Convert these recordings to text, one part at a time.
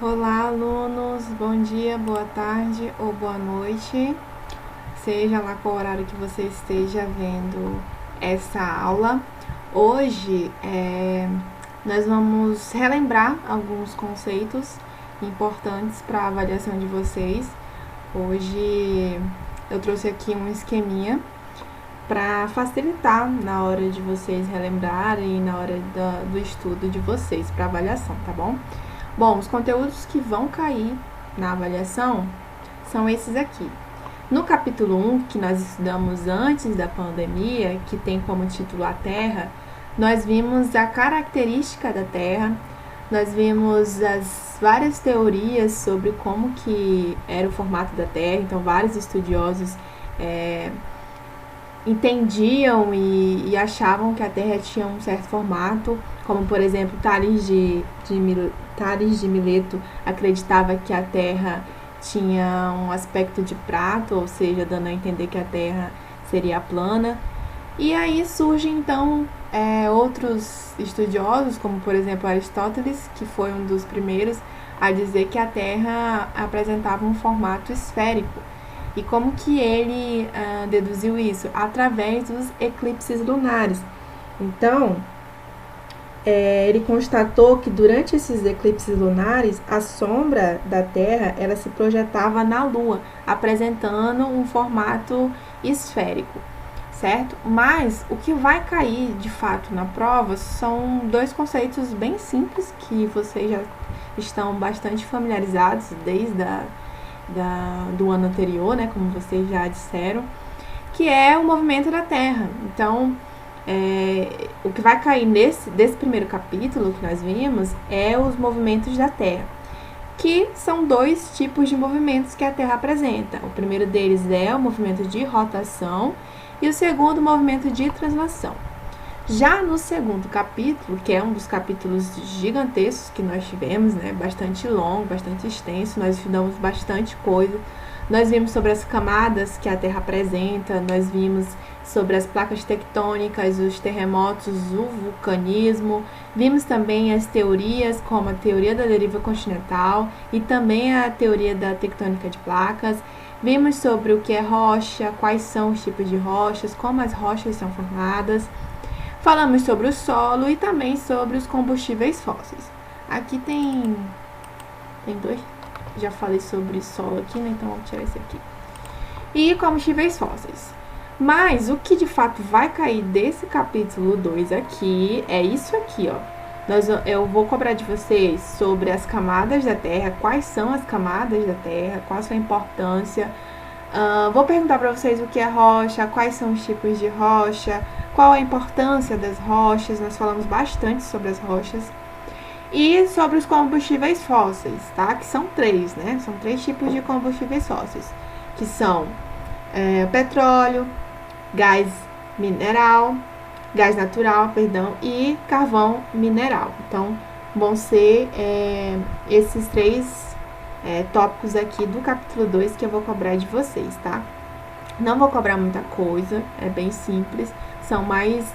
Olá, alunos, bom dia, boa tarde ou boa noite, seja lá qual horário que você esteja vendo essa aula. Hoje nós vamos relembrar alguns conceitos importantes para a avaliação de vocês. Hoje eu trouxe aqui um esqueminha para facilitar na hora de vocês relembrarem e na hora do estudo de vocês para avaliação, tá bom? Bom, os conteúdos que vão cair na avaliação são esses aqui. No capítulo 1, que nós estudamos antes da pandemia, que tem como título a Terra, nós vimos a característica da Terra, nós vimos as várias teorias sobre como que era o formato da Terra, então vários estudiosos entendiam e achavam que a Terra tinha um certo formato, como por exemplo Tales de Mileto acreditava que a Terra tinha um aspecto de prato, ou seja, dando a entender que a Terra seria plana. E aí surgem então outros estudiosos, como por exemplo Aristóteles, que foi um dos primeiros a dizer que a Terra apresentava um formato esférico. E como que ele deduziu isso? Através dos eclipses lunares. Então, ele constatou que durante esses eclipses lunares, a sombra da Terra ela se projetava na Lua, apresentando um formato esférico, certo? Mas o que vai cair de fato na prova são dois conceitos bem simples que vocês já estão bastante familiarizados desde do ano anterior, né, como vocês já disseram, que é o movimento da Terra. Então, o que vai cair desse primeiro capítulo que nós vimos é os movimentos da Terra, que são dois tipos de movimentos que a Terra apresenta. O primeiro deles é o movimento de rotação e o segundo, o movimento de translação. Já no segundo capítulo, que é um dos capítulos gigantescos que nós tivemos, né, bastante longo, bastante extenso, nós estudamos bastante coisa. Nós vimos sobre as camadas que a Terra apresenta, nós vimos sobre as placas tectônicas, os terremotos, o vulcanismo. Vimos também as teorias, como a teoria da deriva continental e também a teoria da tectônica de placas. Vimos sobre o que é rocha, quais são os tipos de rochas, como as rochas são formadas. Falamos sobre o solo e também sobre os combustíveis fósseis. Aqui tem dois. Já falei sobre solo aqui, né? Então vamos tirar esse aqui. E combustíveis fósseis. Mas o que de fato vai cair desse capítulo 2 aqui é isso aqui, ó. Eu vou cobrar de vocês sobre as camadas da Terra, quais são as camadas da Terra, qual a sua importância. Vou perguntar para vocês o que é rocha, quais são os tipos de rocha, qual a importância das rochas, nós falamos bastante sobre as rochas. E sobre os combustíveis fósseis, tá? Que são três, né? São três tipos de combustíveis fósseis, que são petróleo, gás natural, e carvão mineral. Então, vão ser esses três tópicos aqui do capítulo 2 que eu vou cobrar de vocês, tá? Não vou cobrar muita coisa, é bem simples, são mais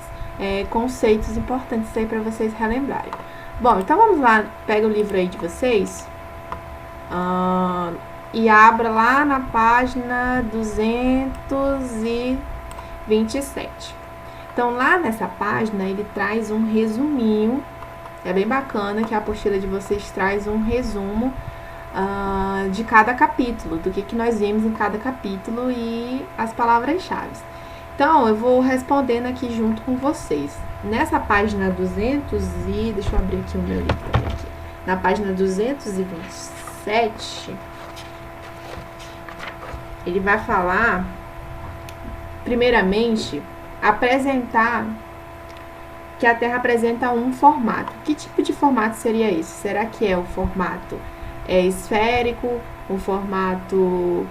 conceitos importantes aí para vocês relembrarem. Bom, então vamos lá, pega o livro aí de vocês e abra lá na página 227. Então, lá nessa página, ele traz um resuminho, é bem bacana que a apostila de vocês traz um resumo de cada capítulo, do que nós vimos em cada capítulo e as palavras-chave. Então, eu vou respondendo aqui junto com vocês. Nessa página 200 deixa eu abrir aqui o meu livro aqui. Na página 227, ele vai falar, primeiramente, apresentar que a Terra apresenta um formato. Que tipo de formato seria esse? Será que é o formato esférico, um formato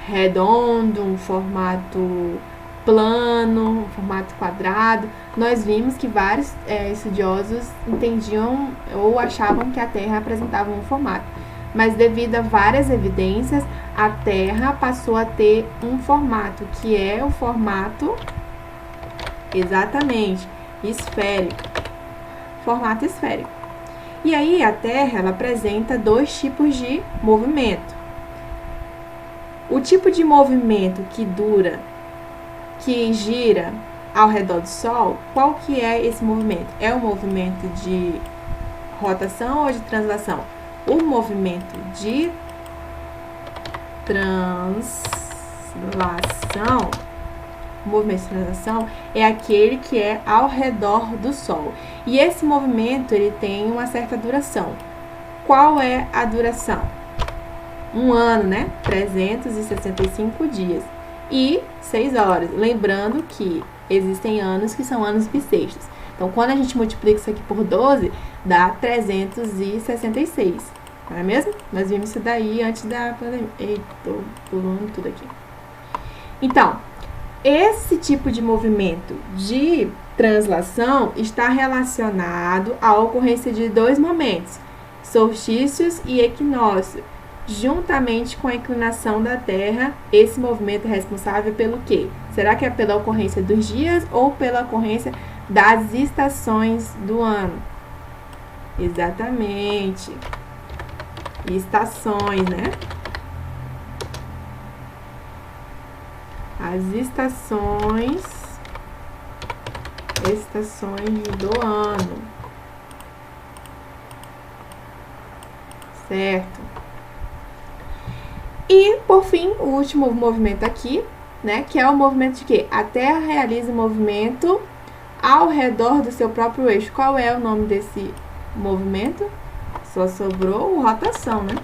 redondo, um formato plano, um formato quadrado? Nós vimos que vários estudiosos entendiam ou achavam que a Terra apresentava um formato, mas devido a várias evidências, a Terra passou a ter um formato, que é o formato, exatamente, esférico. Formato esférico. E aí a Terra ela apresenta dois tipos de movimento. O tipo de movimento que gira ao redor do Sol, qual que é esse movimento? É um movimento de rotação ou de translação? O movimento de translação, é aquele que é ao redor do Sol. E esse movimento ele tem uma certa duração. Qual é a duração? Um ano, né? 365 dias e 6 horas. Lembrando que existem anos que são anos bissextos. Então, quando a gente multiplica isso aqui por 12, dá 366. Não é mesmo? Nós vimos isso daí antes da pandemia. Eita, tô pulando tudo aqui. Então, esse tipo de movimento de translação está relacionado à ocorrência de dois momentos, solstícios e equinócio. Juntamente com a inclinação da Terra, esse movimento é responsável pelo quê? Será que é pela ocorrência dos dias ou pela ocorrência das estações do ano? Exatamente. Estações, né? As estações do ano. Certo? E, por fim, o último movimento aqui, né? Que é o movimento de quê? A Terra realiza o movimento ao redor do seu próprio eixo. Qual é o nome desse movimento? Só sobrou rotação, né?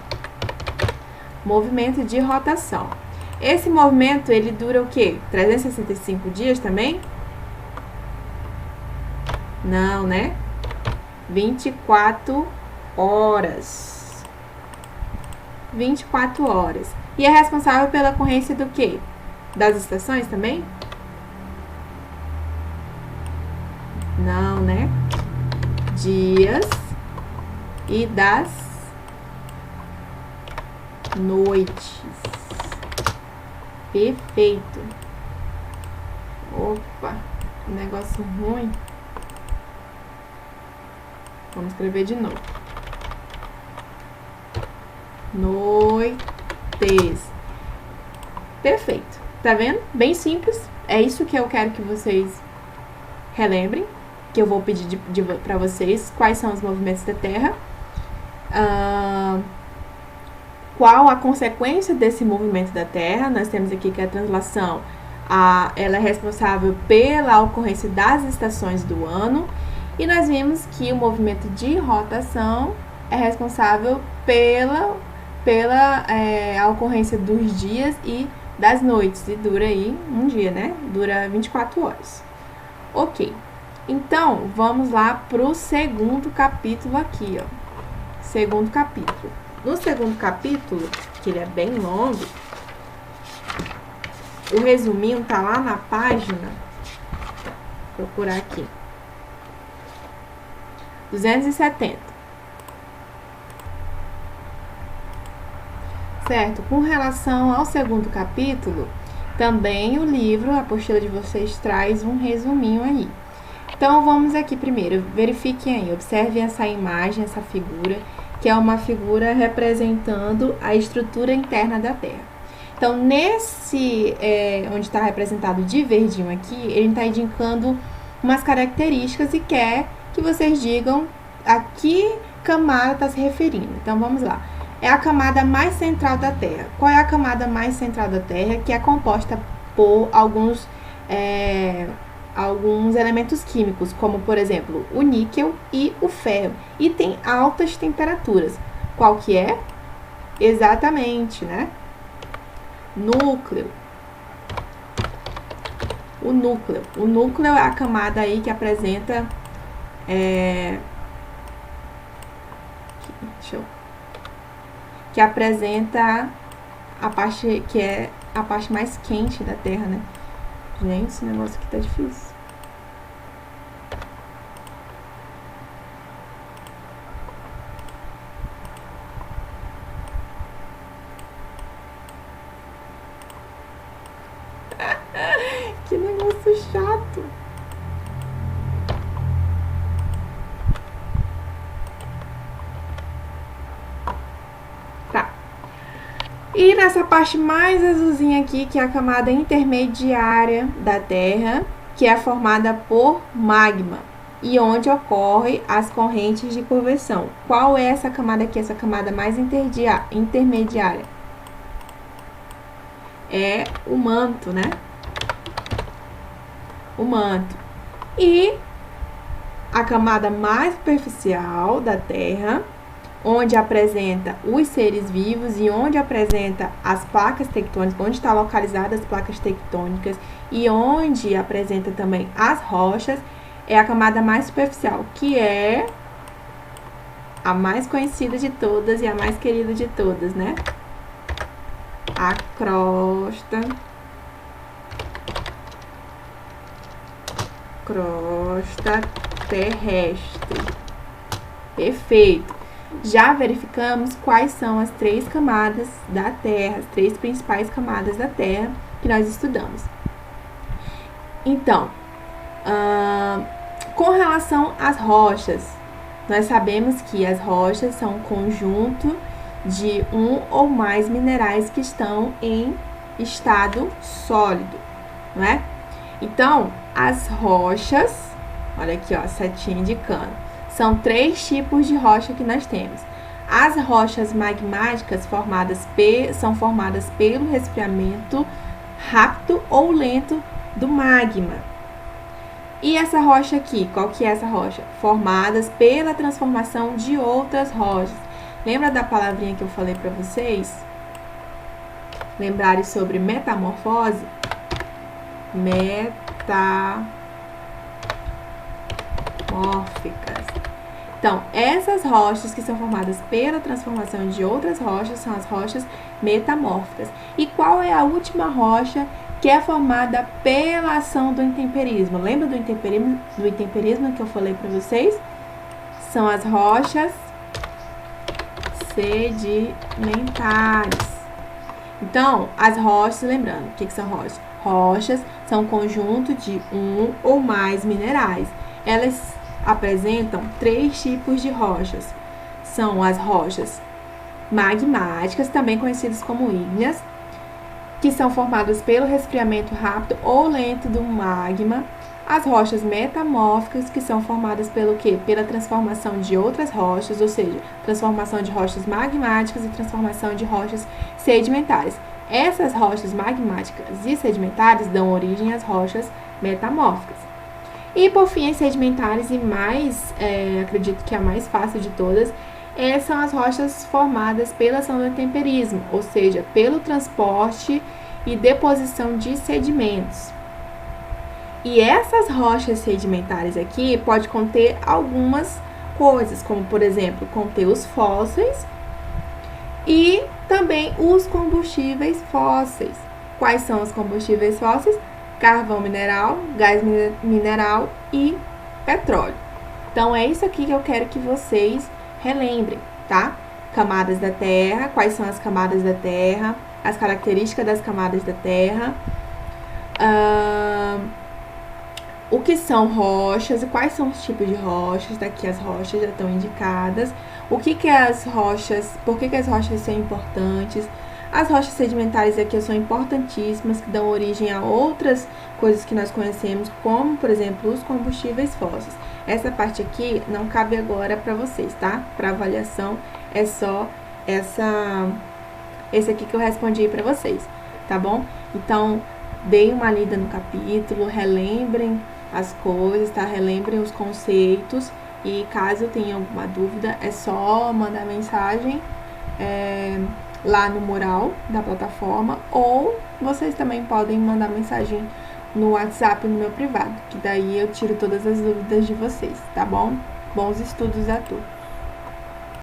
Movimento de rotação. Esse movimento, ele dura o quê? 365 dias também? Não, né? 24 horas. 24 horas. E é responsável pela ocorrência do quê? Das estações também? Não, né? Dias e das noites. Perfeito. Opa, negócio ruim. Vamos escrever de novo. Noites. Perfeito. Tá vendo? Bem simples. É isso que eu quero que vocês relembrem. Que eu vou pedir para vocês. Quais são os movimentos da Terra. Qual a consequência desse movimento da Terra? Nós temos aqui que a translação ela é responsável pela ocorrência das estações do ano. E nós vimos que o movimento de rotação é responsável pela a ocorrência dos dias e das noites. E dura aí um dia, né? Dura 24 horas. Ok. Então, vamos lá pro segundo capítulo aqui, ó. Segundo capítulo. No segundo capítulo, que ele é bem longo, o resuminho tá lá na página, vou procurar aqui, 270. Certo? Com relação ao segundo capítulo, também o livro, a apostila de vocês traz um resuminho aí. Então, vamos aqui primeiro, verifiquem aí, observem essa imagem, essa figura, que é uma figura representando a estrutura interna da Terra. Então, nesse, onde está representado de verdinho aqui, ele está indicando umas características e quer que vocês digam a que camada está se referindo. Então, vamos lá. É a camada mais central da Terra. Qual é a camada mais central da Terra? Que é composta por alguns elementos químicos, como, por exemplo, o níquel e o ferro. E tem altas temperaturas. Qual que é? Exatamente, né? Núcleo. O núcleo. O núcleo é a camada aí que apresenta... que apresenta a parte que é a parte mais quente da Terra, né? Gente, esse negócio aqui tá difícil. Que negócio chato. E nessa parte mais azulzinha aqui, que é a camada intermediária da Terra, que é formada por magma e onde ocorrem as correntes de convecção. Qual é essa camada aqui, essa camada mais intermediária? É o manto, né? O manto. E a camada mais superficial da Terra, onde apresenta os seres vivos e onde apresenta as placas tectônicas, onde está localizadas as placas tectônicas e onde apresenta também as rochas, é a camada mais superficial, que é a mais conhecida de todas e a mais querida de todas, né? A crosta terrestre. Perfeito. Já verificamos quais são as 3 camadas da Terra, as 3 principais camadas da Terra que nós estudamos. Então, com relação às rochas, nós sabemos que as rochas são um conjunto de um ou mais minerais que estão em estado sólido, não é? Então, as rochas, olha aqui, ó, setinha indicando, são 3 tipos de rocha que nós temos. As rochas magmáticas são formadas pelo resfriamento rápido ou lento do magma. E essa rocha aqui, qual que é essa rocha? Formadas pela transformação de outras rochas. Lembra da palavrinha que eu falei para vocês? Lembrarem sobre metamorfose? Metamórficas. Então, essas rochas que são formadas pela transformação de outras rochas são as rochas metamórficas. E qual é a última rocha que é formada pela ação do intemperismo? Lembra do intemperismo que eu falei para vocês? São as rochas sedimentares. Então, as rochas, lembrando, o que são rochas? Rochas são um conjunto de um ou mais minerais. Elas apresentam 3 tipos de rochas. São as rochas magmáticas, também conhecidas como ígneas, que são formadas pelo resfriamento rápido ou lento do magma. As rochas metamórficas, que são formadas pelo quê? Pela transformação de outras rochas, ou seja, transformação de rochas magmáticas e transformação de rochas sedimentares. Essas rochas magmáticas e sedimentares dão origem às rochas metamórficas. E por fim, as sedimentares e mais, acredito que a mais fácil de todas, são as rochas formadas pela ação do intemperismo, ou seja, pelo transporte e deposição de sedimentos. E essas rochas sedimentares aqui pode conter algumas coisas, como por exemplo, conter os fósseis e também os combustíveis fósseis. Quais são os combustíveis fósseis? Carvão mineral, gás mineral e petróleo. Então, é isso aqui que eu quero que vocês relembrem, tá? Camadas da Terra, quais são as camadas da Terra, as características das camadas da Terra, o que são rochas e quais são os tipos de rochas. Daqui as rochas já estão indicadas. O que as rochas, por que as rochas são importantes? As rochas sedimentares aqui são importantíssimas, que dão origem a outras coisas que nós conhecemos, como, por exemplo, os combustíveis fósseis. Essa parte aqui não cabe agora para vocês, tá? Para avaliação é só esse aqui que eu respondi para vocês, tá bom? Então, deem uma lida no capítulo, relembrem as coisas, tá? Relembrem os conceitos e caso tenha alguma dúvida, é só mandar mensagem lá no mural da plataforma, ou vocês também podem mandar mensagem no WhatsApp no meu privado, que daí eu tiro todas as dúvidas de vocês, tá bom? Bons estudos a todos!